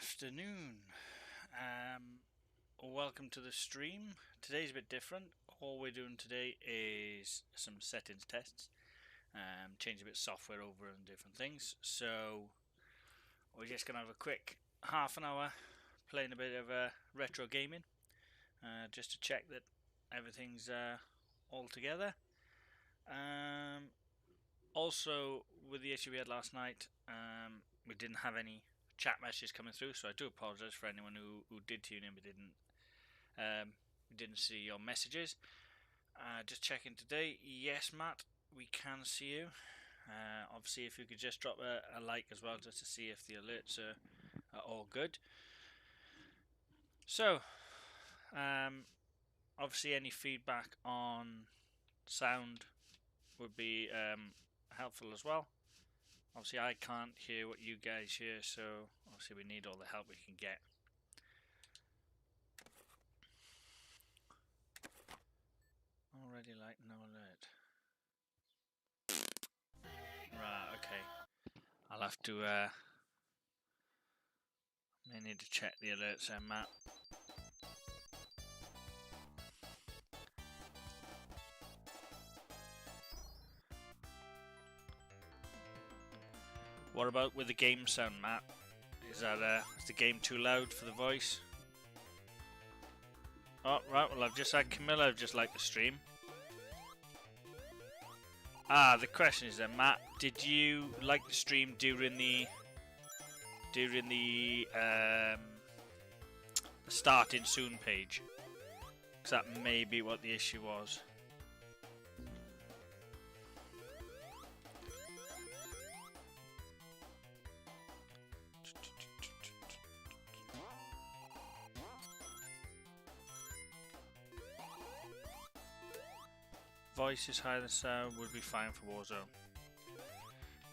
afternoon. Welcome to the stream. Today's a bit different. All we're doing today is some settings tests. Change a bit of software over and different things. So we're just going to have a quick half an hour playing a bit of retro gaming. Just to check that everything's all together. Also, with the issue we had last night, we didn't have any chat messages coming through, so I do apologise for anyone who did tune in but didn't see your messages. Just checking today. Yes, Matt, we can see you. Obviously, if you could just drop a like as well, just to see if the alerts are all good. So, obviously, any feedback on sound would be helpful as well. Obviously, I can't hear what you guys hear, so obviously we need all the help we can get. Already like no alert. Right, okay. I'll have to may need to check the alerts there, Matt. What about with the game sound, Matt? Is the game too loud for the voice? Oh, right, well I've just had Camilla just like the stream. The question is then, Matt, did you like the stream during the starting soon page? Because that may be what the issue was. Voice is higher than sound would be fine for Warzone.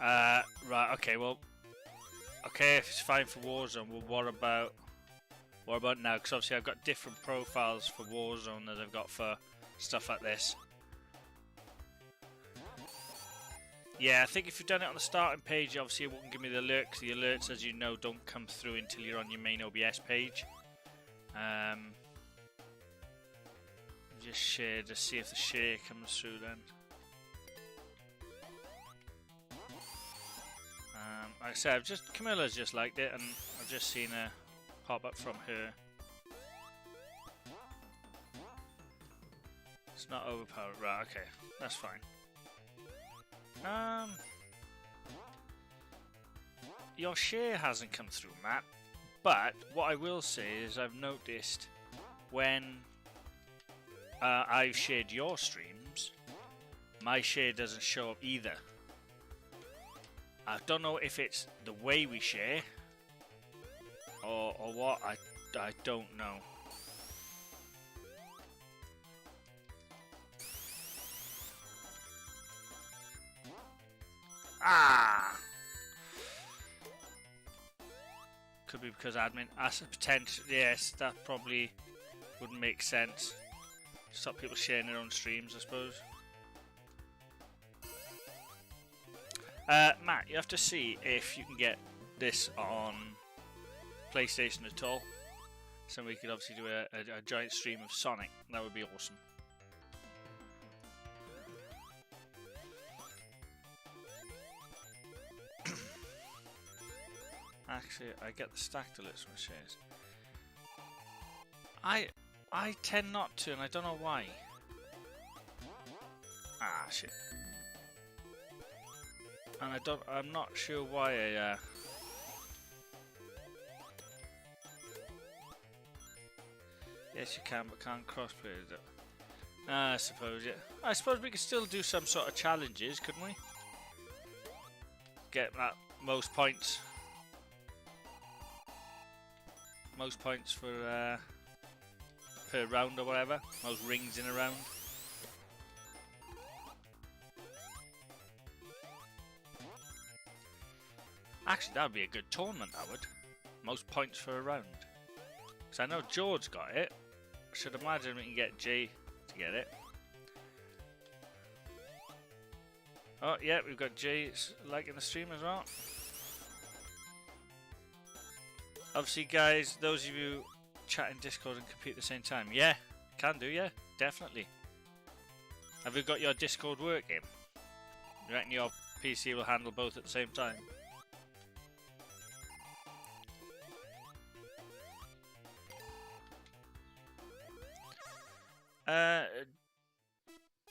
Right, okay, well, okay, if it's fine for Warzone, well, what about now? Because obviously I've got different profiles for Warzone that I've got for stuff like this. Yeah, I think if you've done it on the starting page, obviously it won't give me the alert, because the alerts, as you know, don't come through until you're on your main OBS page. Just share to see if the share comes through then. Like I said, Camilla's just liked it, and I've just seen a pop up from her. It's not overpowered, right? Okay, that's fine. Your share hasn't come through, Matt. But what I will say is I've noticed when I've shared your streams, my share doesn't show up either. I don't know if it's the way we share or what. I don't know. Could be because admin. As a potential, yes, that probably wouldn't make sense. Stop people sharing their own streams, I suppose. Matt, you have to see if you can get this on PlayStation at all. So we could obviously do a giant stream of Sonic. That would be awesome. Actually, I get the stacked alerts from shares. I tend not to, and I don't know why. Ah, shit. And I'm not sure why I, Yes, you can, but can't crossplay it. I suppose, yeah. I suppose we could still do some sort of challenges, couldn't we? Get that most points. Most points for, per round or whatever. Most rings in a round. Actually, that would be a good tournament, that would. Most points for a round. Because I know George got it. I should imagine we can get Jay to get it. Oh, yeah, we've got Jay liking the stream as well. Obviously, guys, those of you chatting Discord and compete at the same time, yeah, can do, yeah, definitely. Have you got your Discord working? You reckon your PC will handle both at the same time?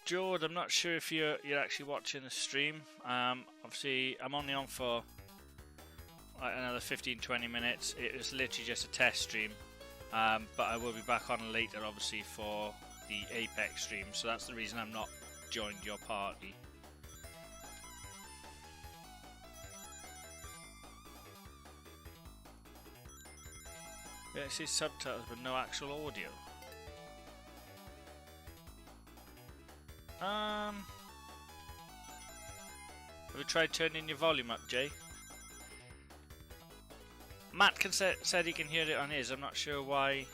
Jord, I'm not sure if you're actually watching the stream. Obviously, I'm only on for like another 15-20 minutes. It was literally just a test stream, but I will be back on later, obviously, for the Apex stream. So that's the reason I'm not joined your party. Yeah, I see subtitles but no actual audio. Have you tried turning your volume up, Jay? Matt said he can hear it on his. I'm not sure why.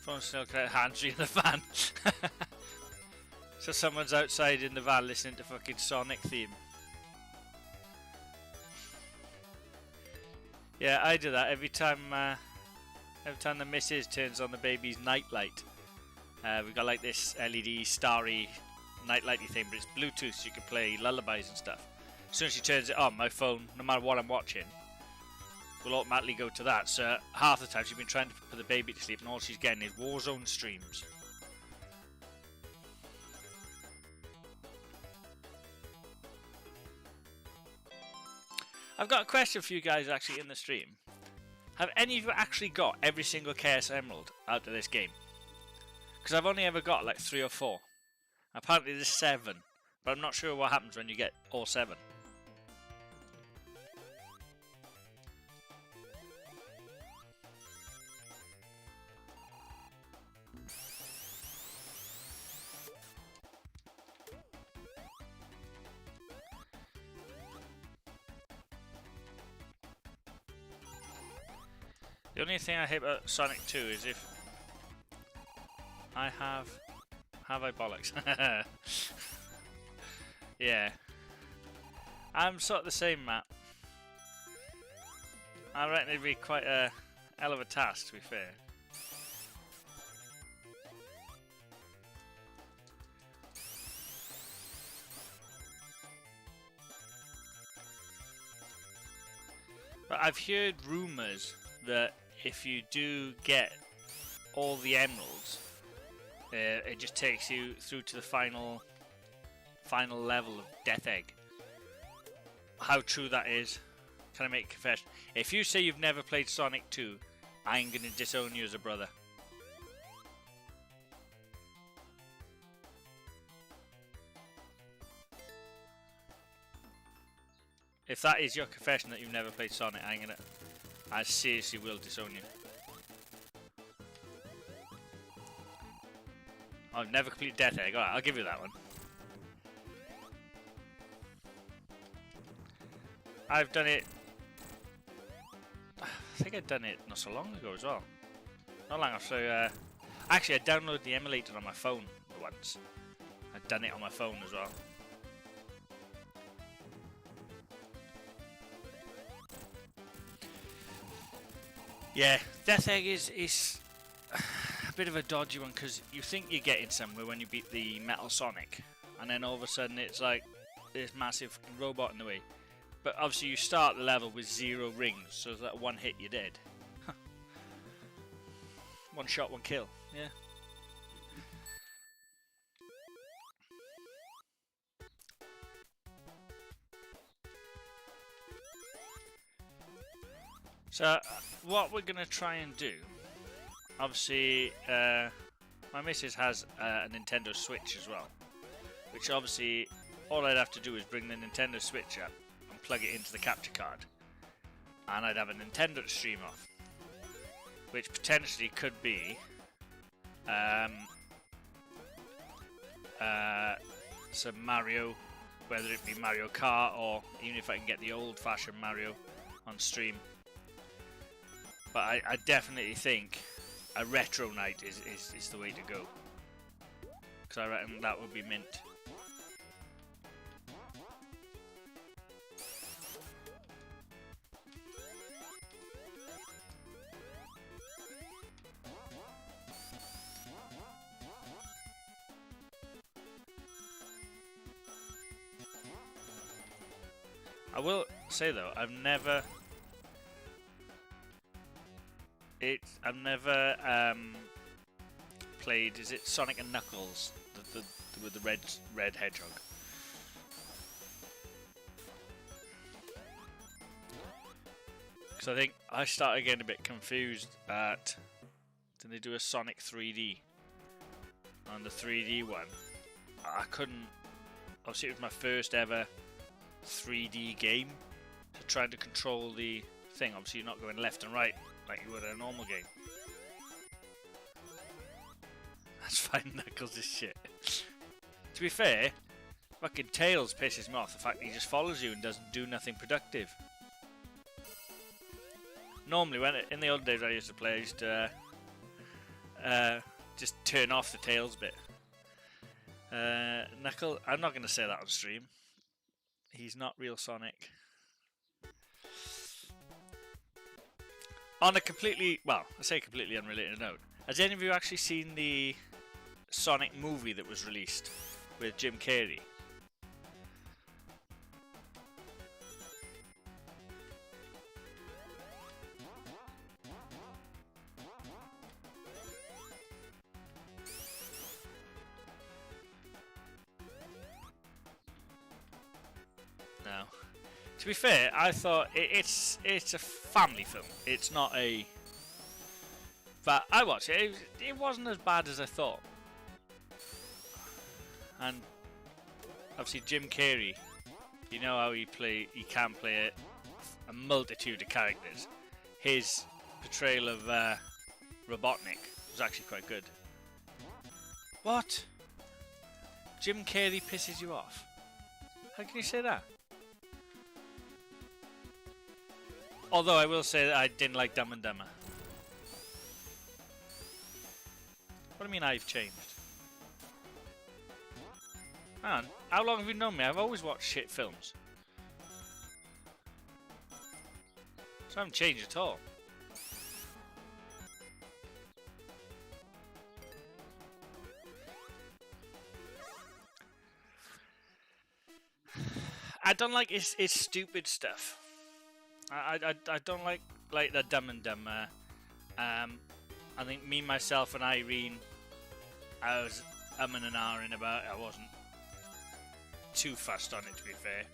Phone still connected, hands in the van. So someone's outside in the van listening to fucking Sonic theme. Yeah, I do that every time the missus turns on the baby's nightlight. We've got like this LED starry nightlighty thing, but it's Bluetooth, so you can play lullabies and stuff. As soon as she turns it on, my phone, no matter what I'm watching, will automatically go to that. So half the time she's been trying to put the baby to sleep, and all she's getting is Warzone streams. I've got a question for you guys actually in the stream. Have any of you actually got every single Chaos Emerald out of this game? Because I've only ever got like 3 or 4. Apparently there's 7, but I'm not sure what happens when you get all 7. The only thing I hate about Sonic 2 is if I have I bollocks? Yeah. I'm sort of the same, Matt. I reckon it'd be quite a hell of a task, to be fair. But I've heard rumours that if you do get all the emeralds, it just takes you through to the final level of Death Egg. How true that is, can I make a confession? If you say you've never played Sonic 2, I'm going to disown you as a brother. If that is your confession that you've never played Sonic, I seriously will disown you. I've never completed Death Egg. Alright, I'll give you that one. I've done it... I think I'd done it not so long ago as well. Not long after... Actually, I downloaded the emulator on my phone once. I'd done it on my phone as well. Yeah, Death Egg is a bit of a dodgy one because you think you're getting somewhere when you beat the Metal Sonic, and then all of a sudden it's like this massive robot in the way. But obviously you start the level with 0 rings, so that one hit you're dead. One shot, one kill. Yeah. So what we're gonna try and do, obviously my missus has a Nintendo Switch as well, which obviously all I'd have to do is bring the Nintendo Switch up and plug it into the capture card, and I'd have a Nintendo to stream off, which potentially could be some Mario, whether it be Mario Kart or even if I can get the old-fashioned Mario on stream. But I definitely think a retro night is the way to go, because I reckon that would be mint. I will say though, I've never played. Is it Sonic and Knuckles, with the red hedgehog? Because I think I started getting a bit confused at. Did they do a Sonic 3D? On the 3D one, I couldn't. Obviously, it was my first ever 3D game. So trying to control the thing. Obviously, you're not going left and right like you would in a normal game. That's fine, Knuckles is shit. To be fair, fucking Tails pisses me off. The fact that he just follows you and doesn't do nothing productive. Normally, in the old days I used to play, I used to just turn off the Tails bit. Knuckles, I'm not going to say that on stream. He's not real Sonic. On a completely, well, I say completely unrelated note, has any of you actually seen the Sonic movie that was released with Jim Carrey? No. To be fair, I thought it's a family film. It's not a. But I watched it. It wasn't as bad as I thought. And obviously Jim Carrey, you know how he can play a multitude of characters. His portrayal of Robotnik was actually quite good. What? Jim Carrey pisses you off? How can you say that? Although I will say that I didn't like Dumb and Dumber. What do you mean I've changed? Man, how long have you known me? I've always watched shit films. So I haven't changed at all. I don't like his stupid stuff. I don't like the Dumb and Dumber. I think me, myself, and Irene, I was and ahhing about it. I wasn't too fast on it, to be fair.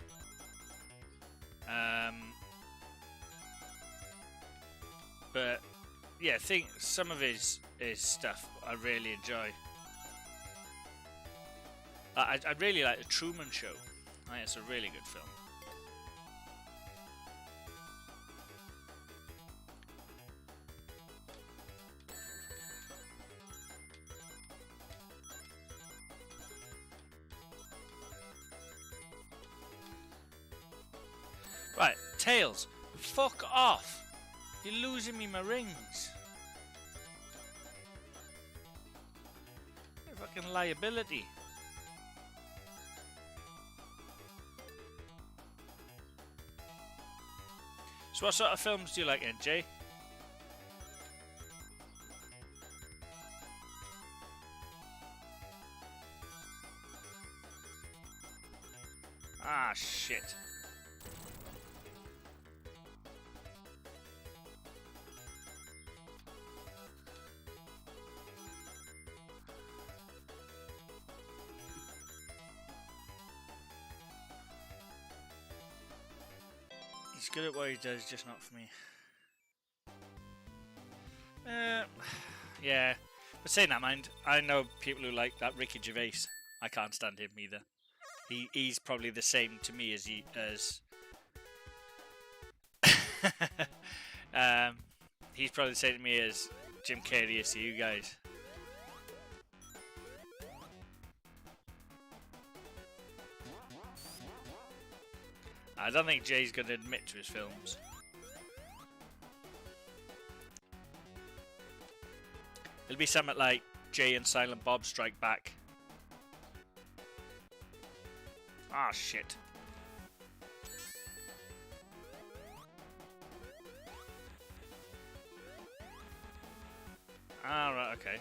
But yeah, I think some of his stuff I really enjoy. I really like The Truman Show. I think it's a really good film. Right, Tails, fuck off! You're losing me my rings. You're a fucking liability. So what sort of films do you like, NJ? Ah, shit. He's good at what he does, just not for me. Yeah. But saying that, mind, I know people who like that Ricky Gervais. I can't stand him either. He's probably the same to me as he's probably the same to me as Jim Carrey is to you guys. I don't think Jay's going to admit to his films. It'll be something like Jay and Silent Bob Strike Back. Ah, shit. Ah, right, okay.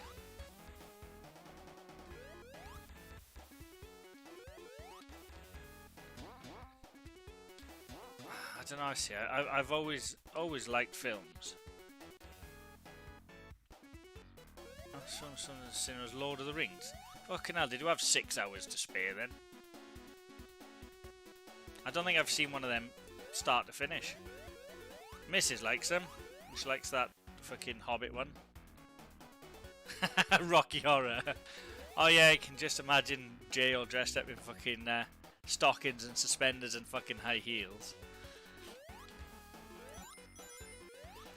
don't know. I see. I've always liked films. Some of the cinemas, Lord of the Rings. Fucking hell, did you have 6 hours to spare then? I don't think I've seen one of them start to finish. Mrs. likes them. She likes that fucking Hobbit one. Rocky Horror. Oh yeah, I can just imagine Jay all dressed up in fucking stockings and suspenders and fucking high heels.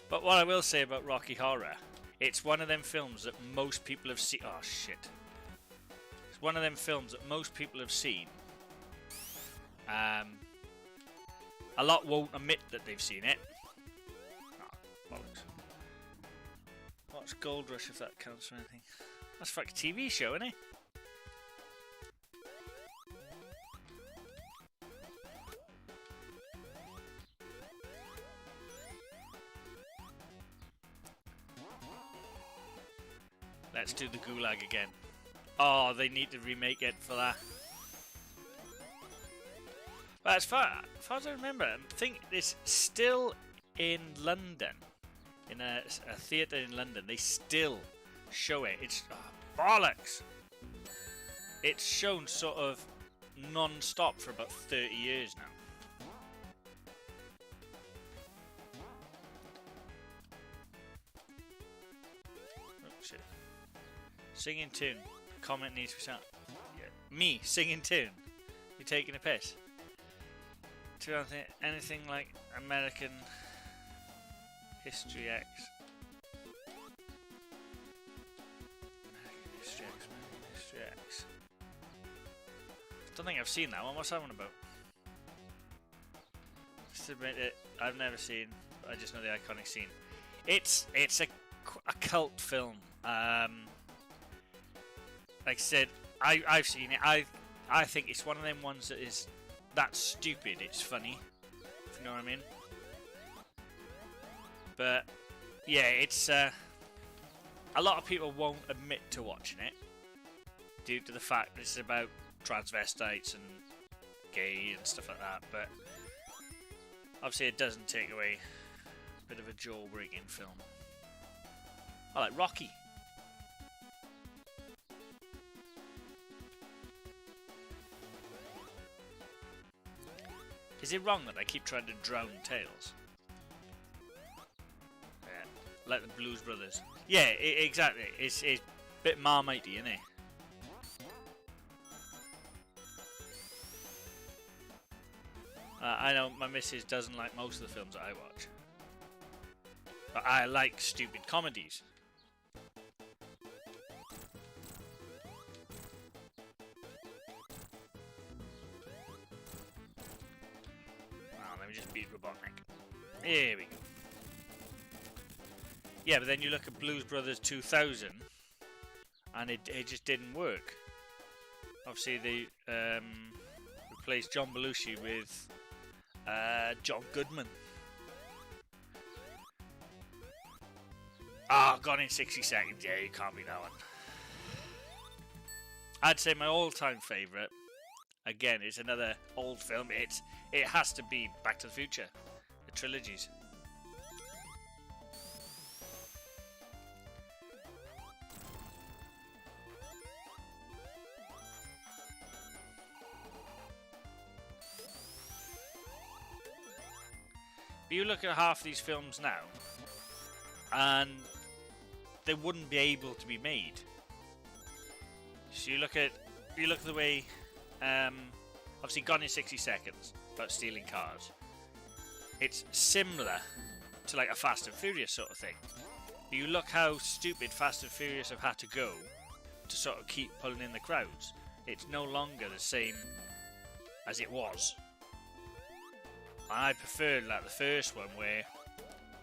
But what I will say about Rocky Horror, it's one of them films that most people have seen. Oh shit. It's one of them films that most people have seen. A lot won't admit that they've seen it. Oh, bollocks. What's Gold Rush if that counts for anything? That's a fucking TV show, isn't it? Let's do the Gulag again. Oh, they need to remake it for that. But as far as I remember, I think it's still in London. In a theatre in London. They still show it. It's bollocks. It's shown sort of non-stop for about 30 years now. Oh shit. Singing tune. Comment needs to be sound. Yeah. Me singing tune. You taking a piss? To anything like American History X. American History X. American History X. Don't think I've seen that one. What's that one about? Just admit it, I've never seen. I just know the iconic scene. It's a cult film. Like I said, I've seen it. I think it's one of them ones that is that stupid. It's funny, if you know what I mean. But yeah, it's a lot of people won't admit to watching it due to the fact that it's about transvestites and gay and stuff like that. But obviously, it doesn't take away a bit of a jaw-breaking film. I like Rocky. Is it wrong that I keep trying to drown Tails? Yeah, like the Blues Brothers. Yeah, exactly. It's a bit Marmitey, isn't it? I know my missus doesn't like most of the films that I watch. But I like stupid comedies. Let me just beat Robotnik. Here we go. Yeah, but then you look at Blues Brothers 2000 and it just didn't work. Obviously they replaced John Belushi with John Goodman. Ah, oh, Gone in 60 Seconds. Yeah, you can't beat that one. I'd say my all-time favourite, again, is another old film. It has to be Back to the Future, the trilogies. But you look at half these films now, and they wouldn't be able to be made. So you look at the way, obviously Gone in 60 Seconds, about stealing cars. It's similar to like a Fast and Furious sort of thing. But you look how stupid Fast and Furious have had to go to sort of keep pulling in the crowds. It's no longer the same as it was. I preferred like the first one where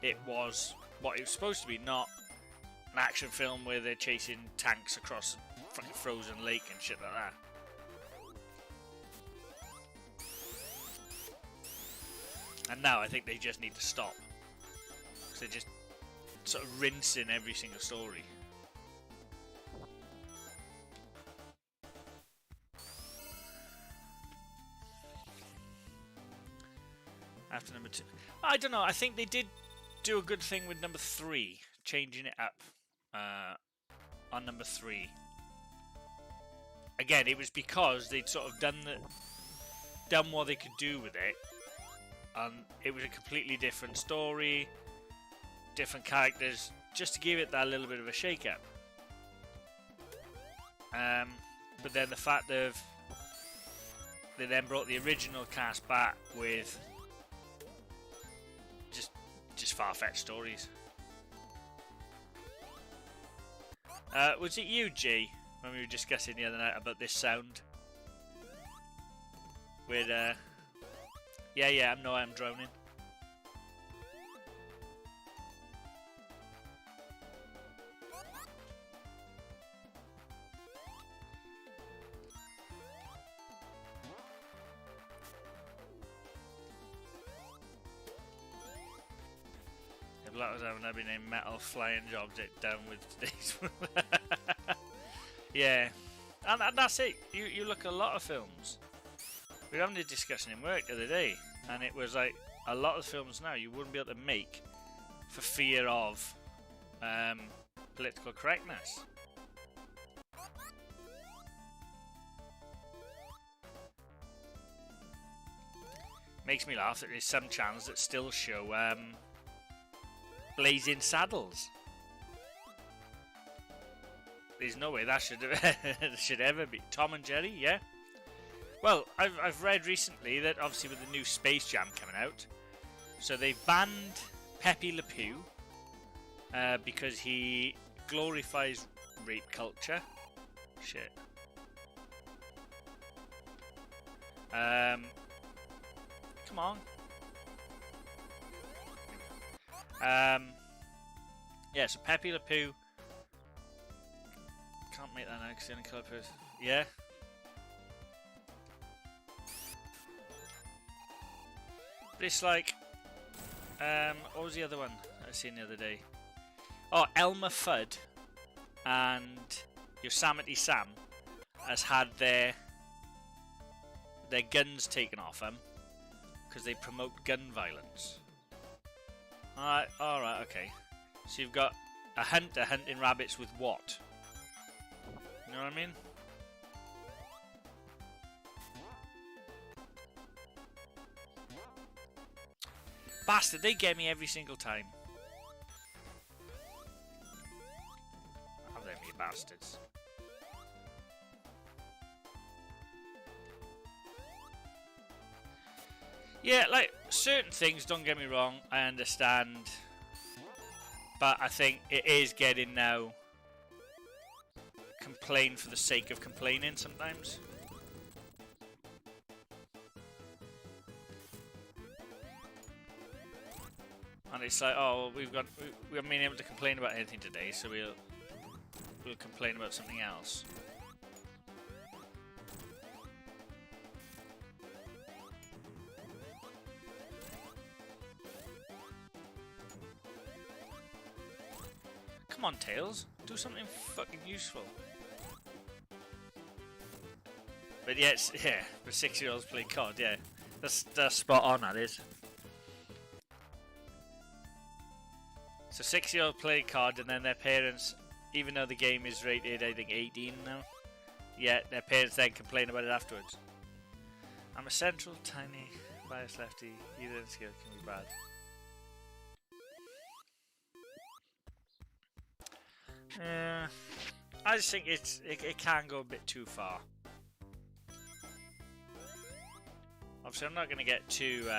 it was what it was supposed to be, not an action film where they're chasing tanks across a fucking frozen lake and shit like that. And now I think they just need to stop. Because they're just sort of rinsing every single story. after number 2. I don't know. I think they did do a good thing with number 3, changing it up on number 3. Again, it was because they'd sort of done what they could do with it, and it was a completely different story, different characters, just to give it that little bit of a shake-up. But then the fact of they then brought the original cast back with just far-fetched stories. Was it you, G, when we were discussing the other night about this sound? With yeah, I'm droning. Black was having been a metal flying object down with today's. Yeah, and that's it. You look at a lot of films. We were having a discussion in work the other day, and it was like a lot of films now you wouldn't be able to make for fear of political correctness. Makes me laugh that there's some channels that still show Blazing Saddles. There's no way that should ever be. Tom and Jerry, yeah. Well, I've read recently that obviously with the new Space Jam coming out, so they've banned Pepe Le Pew because he glorifies rape culture. Shit. Come on. Yeah, so Pepe Le Pew. Can't make that now because the only colour is. Yeah. But it's like, what was the other one I seen the other day? Oh, Elmer Fudd and Yosemite Sam has had their guns taken off them because they promote gun violence. Alright, okay. So you've got a hunter hunting rabbits with what? You know what I mean? Bastard, they get me every single time. Have them, you bastards. Yeah, like, certain things, don't get me wrong, I understand. But I think it is getting now complain for the sake of complaining sometimes. And it's like, oh, we haven't been able to complain about anything today, so we'll complain about something else. Come on, Tails, do something fucking useful. But yes, yeah, the 6-year-olds play COD, yeah. That's spot on, that is. So 6-year-old play COD and then their parents, even though the game is rated, I think 18 now, yeah, their parents then complain about it afterwards. I'm a central, tiny, biased lefty, either in skill can be bad. I just think it can go a bit too far. Obviously, I'm not going to get too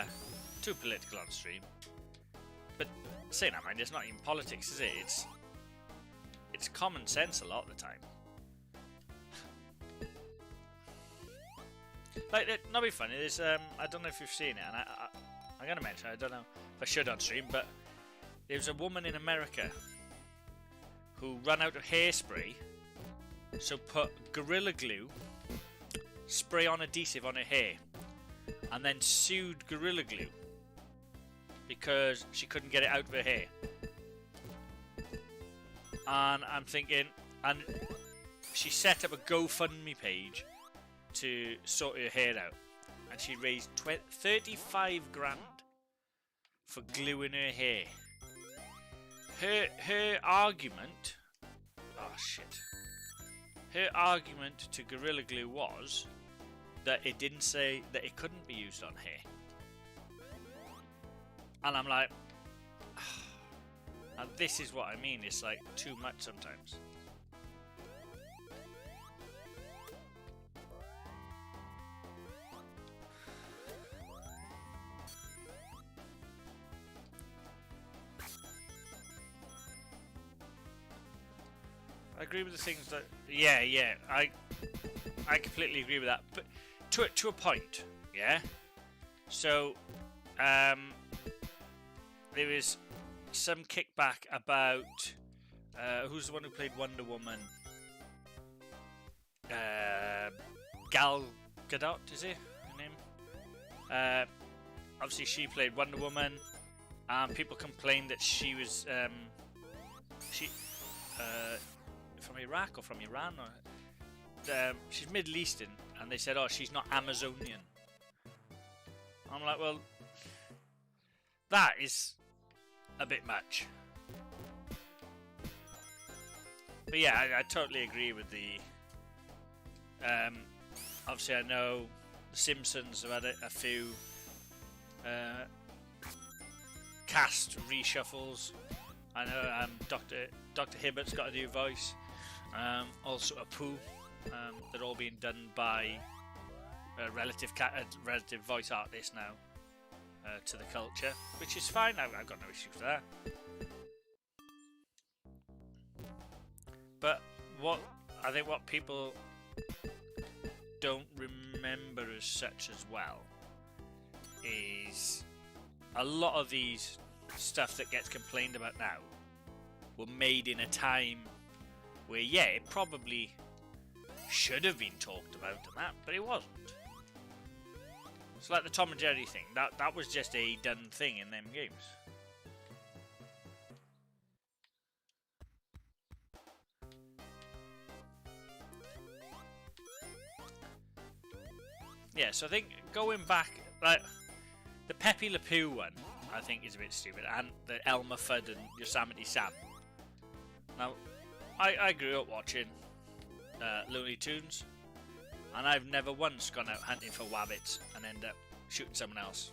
political on stream, but saying that, mind, it's not even politics, is it? It's common sense a lot of the time. Like, not be funny. There's I don't know if you've seen it, and I'm going to mention it, I don't know if I should on stream, but there was a woman in America who ran out of hairspray, so put Gorilla Glue, spray-on adhesive on her hair, and then sued Gorilla Glue because she couldn't get it out of her hair. And I'm thinking, and she set up a GoFundMe page to sort her hair out, and she raised 35 grand for gluing her hair. Her argument... Oh, shit. Her argument to Gorilla Glue was that it didn't say that it couldn't be used on hair. And I'm like... And this is what I mean, it's like too much sometimes. I agree with the things that... Yeah, I completely agree with that. But to a point, yeah? So, there was some kickback about... who's the one who played Wonder Woman? Gal Gadot, is it her name? Obviously, she played Wonder Woman. People complained that she was... from Iraq or from Iran, or she's Middle Eastern, and they said, oh, she's not Amazonian. I'm like, well, that is a bit much. But yeah, I totally agree with the obviously I know The Simpsons have had a few cast reshuffles. I know Dr. Hibbert's got a new voice. Also Apu. They're all being done by relative voice artists now to the culture, which is fine. I've got no issues with that. But what people don't remember as such as well is a lot of these stuff that gets complained about now were made in a time where, yeah, it probably should have been talked about and that, but it wasn't. It's like the Tom and Jerry thing. That was just a done thing in them games. Yeah, so I think going back, like the Pepe Le Pew one, I think is a bit stupid, and the Elmer Fudd and Yosemite Sam. Now, I grew up watching Looney Tunes, and I've never once gone out hunting for wabbits and end up shooting someone else.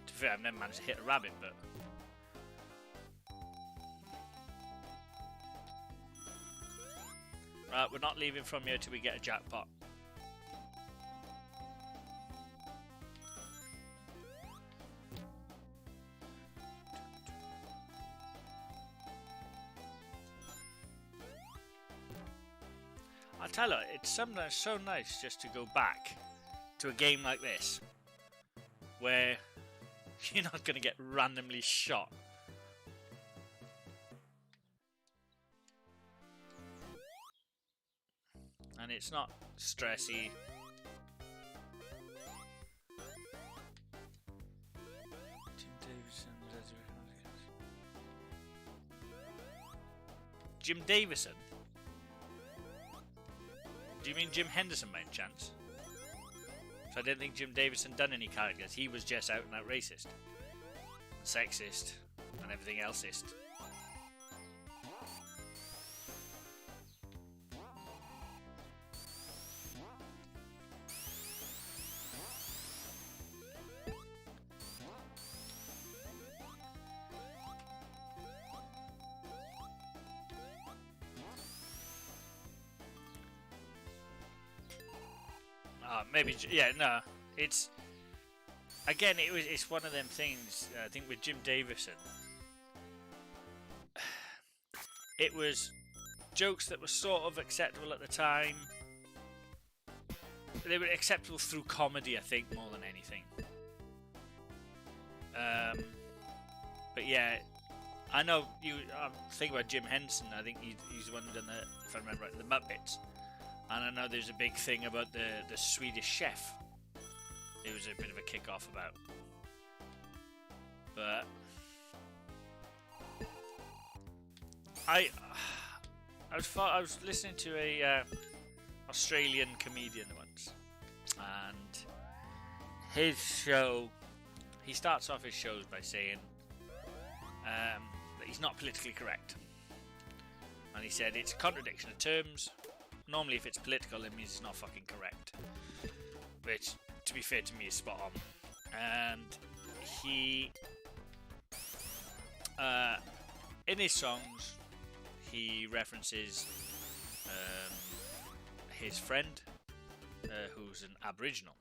To be fair, I've never managed to hit a rabbit, but... Right, we're not leaving from here till we get a jackpot. I tell you, it's sometimes so nice just to go back to a game like this, where you're not going to get randomly shot. And it's not stressy. Jim Davison? Do you mean Jim Henderson by any chance? So I didn't think Jim Davison done any characters. He was just out and out racist, sexist, and everything elseist. Maybe, yeah, no. It's again, it's one of them things. I think with Jim Davison, it was jokes that were sort of acceptable at the time. They were acceptable through comedy, I think, more than anything. But yeah, I know you. I'm thinking about Jim Henson. I think he's the one who done the, if I remember right, the Muppets. And I know there's a big thing about the Swedish Chef. It was a bit of a kick-off about. But I was listening to a Australian comedian once, and his show, he starts off his shows by saying that he's not politically correct. And he said it's a contradiction of terms. Normally if it's political, it means it's not fucking correct. Which, to be fair to me, is spot on. And he... in his songs, he references his friend, who's an Aboriginal,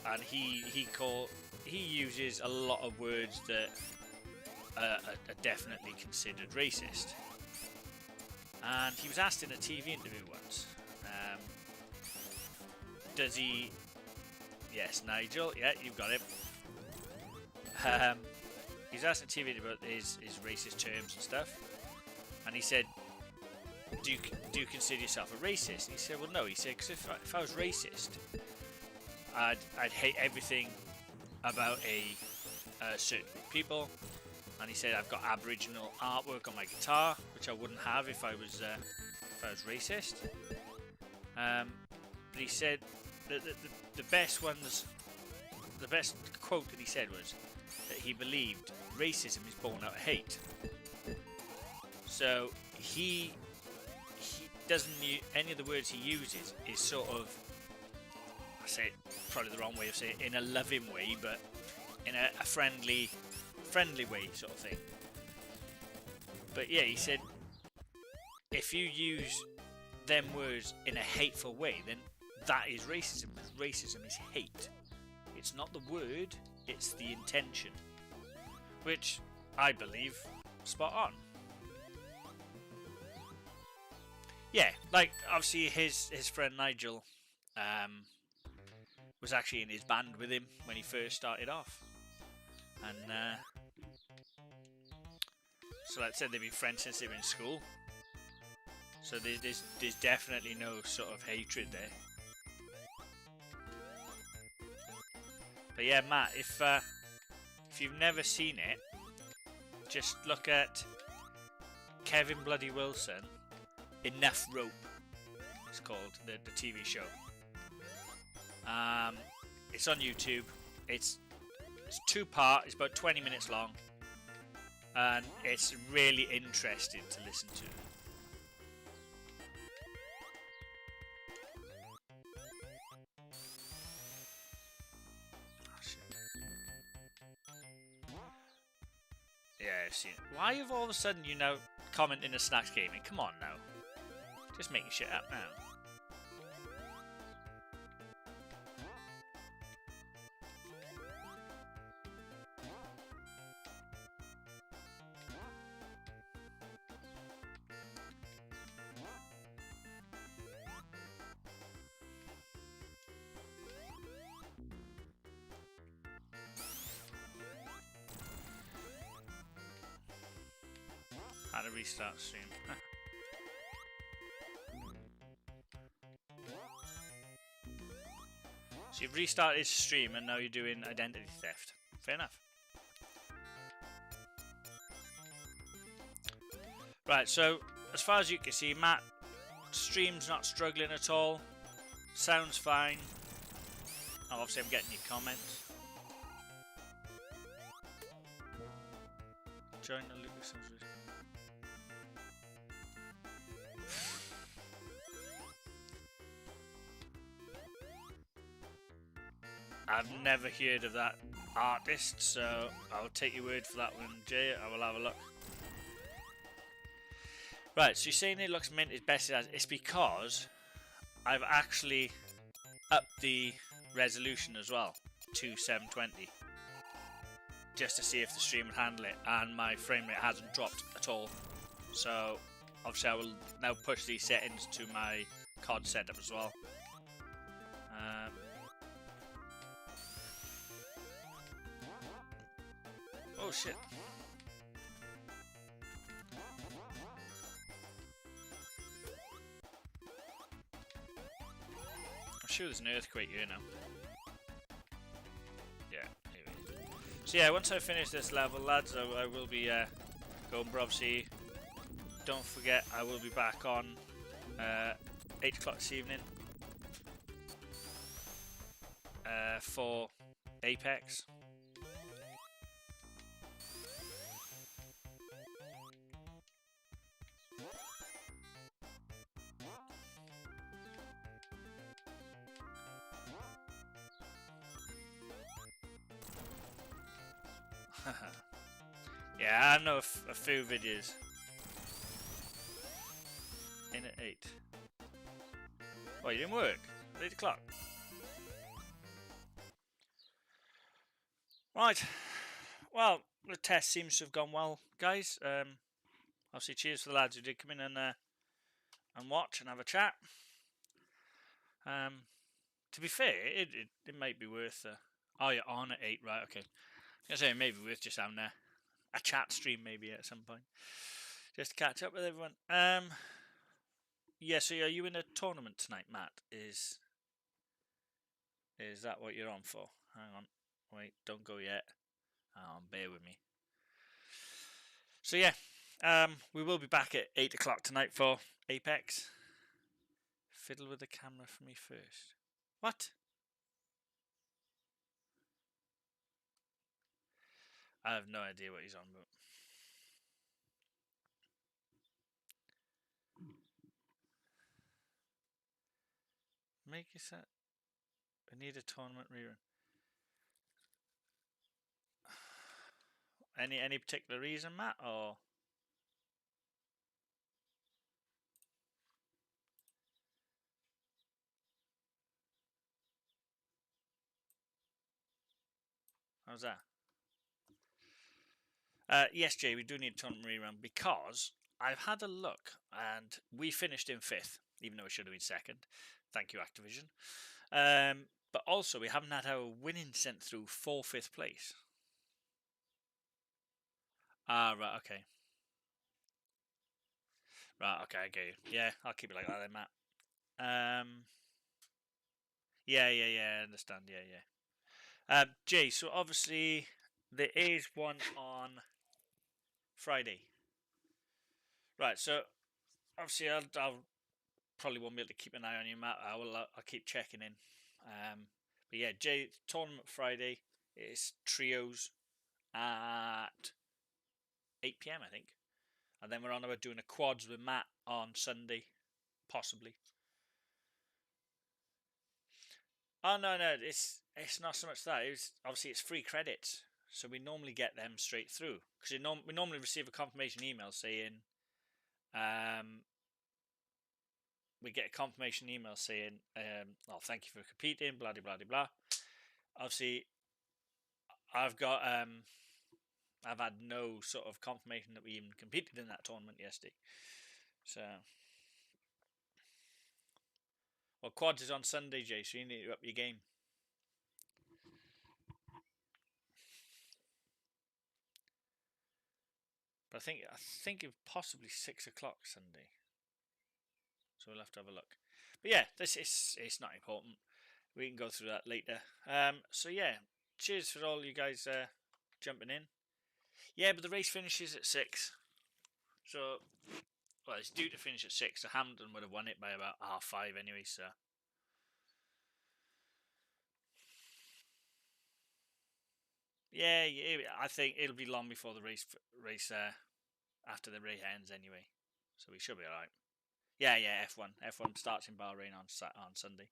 and he uses a lot of words that are definitely considered racist. And he was asked in a TV interview once, does he? Yes, Nigel. Yeah, you've got it. He's asked in a TV interview about his racist terms and stuff, and he said, do you consider yourself a racist? And he said, well, no. He said, because if I was racist, I'd hate everything about a certain group of people. And he said, I've got Aboriginal artwork on my guitar, which I wouldn't have if I was racist. But he said that the best quote that he said was that he believed racism is born out of hate. So he doesn't use any of the words he uses is sort of, I say it probably the wrong way of saying it, in a loving way, but in a friendly way sort of thing. But yeah, he said if you use them words in a hateful way, then that is racism, because racism is hate. It's not the word, it's the intention, which I believe spot on. Yeah, like obviously his friend Nigel was actually in his band with him when he first started off, and so like I said, they've been friends since they were in school. So there's definitely no sort of hatred there. But yeah, Matt, if you've never seen it, just look at Kevin Bloody Wilson, Enough Rope. It's called the TV show. It's on YouTube. It's 2-part. It's about 20 minutes long, and it's really interesting to listen to. Yeah, I've seen it. Why have all of a sudden you now commenting a Snacks Gaming? Come on now. Just making shit up now. How to restart stream. So you've restarted stream and now you're doing identity theft. Fair enough. Right, so as far as you can see, Matt, stream's not struggling at all. Sounds fine. Oh, obviously I'm getting your comments. Join the Lucas. I've never heard of that artist, so I'll take your word for that one, Jay. I will have a look. Right, so you're saying it looks mint as best as it's because I've actually upped the resolution as well to 720 just to see if the stream would handle it, and my frame rate hasn't dropped at all. So obviously I will now push these settings to my COD setup as well. Oh shit. I'm sure there's an earthquake here now. Yeah, anyway. So yeah, once I finish this level, lads, I will be going Brobsy. Don't forget, I will be back on 8 o'clock this evening. for Apex. Yeah, I know a few videos. In at 8. Oh, you didn't work? 8 o'clock. Right. Well, the test seems to have gone well, guys. Obviously, cheers for the lads who did come in and watch and have a chat. To be fair, it might be worth. Oh, you're on at 8, right? Okay. I was gonna say it may be worth just having a chat stream maybe at some point, just to catch up with everyone. Yeah. So are you in a tournament tonight, Matt? Is that what you're on for? Hang on. Wait, don't go yet. Bear with me. So yeah, we will be back at 8 o'clock tonight for Apex. Fiddle with the camera for me first. What? I have no idea what he's on about. Make it set. I need a tournament rerun. Any particular reason, Matt, or? How's that? Yes, Jay, we do need a tournament rerun because I've had a look and we finished in 5th, even though we should have been 2nd. Thank you, Activision. But also, we haven't had our winning sent through for 5th place. Ah, right, okay. Right, okay, I get you. Yeah, I'll keep it like that then, Matt. Yeah, I understand. Yeah. Jay, so obviously there is one on Friday. Right, so obviously I'll probably won't be able to keep an eye on you, Matt. I'll keep checking in. But yeah, Jay, tournament Friday is trios at 8 p.m. I think, and then we're on about doing a quads with Matt on Sunday, possibly. Oh no, it's not so much that. Obviously it's free credits, so we normally get them straight through because we normally receive a confirmation email saying, we get a confirmation email saying, "Oh, thank you for competing." Blah blah blah blah. Obviously, I've had no sort of confirmation that we even competed in that tournament yesterday. So, well, quads is on Sunday, Jay. So you need to up your game. But I think it's possibly 6 o'clock Sunday. So we'll have to have a look. But yeah, it's not important. We can go through that later. So yeah, cheers for all you guys jumping in. Yeah, but the race finishes at 6. So, well, it's due to finish at 6. So Hamilton would have won it by about 5:30 anyway. So. Yeah, I think it'll be long before the race after the race ends anyway. So we should be alright. Yeah, F1 starts in Bahrain on Sunday.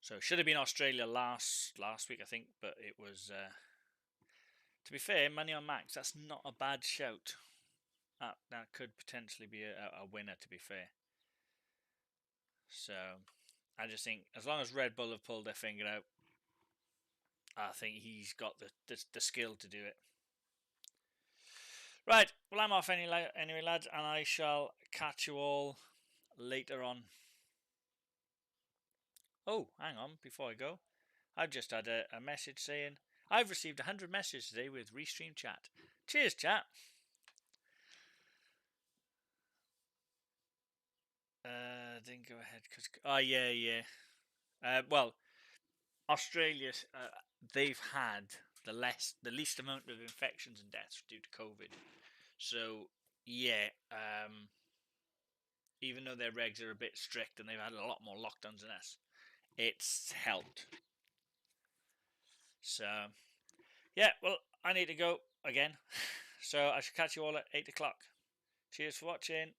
So it should have been Australia last week, I think, but it was. To be fair, Money on Max, that's not a bad shout. That could potentially be a winner, to be fair. So I just think as long as Red Bull have pulled their finger out, I think he's got the skill to do it. Right, well, I'm off anyway, lads, and I shall catch you all later on. Oh, hang on, before I go, I've just had a message saying I've received 100 messages today with Restream Chat. Cheers, chat. Didn't go ahead because yeah. Well, Australia, they've had the least amount of infections and deaths due to COVID. So yeah, even though their regs are a bit strict and they've had a lot more lockdowns than us, it's helped. So, yeah, well, I need to go again. So I shall catch you all at 8 o'clock. Cheers for watching.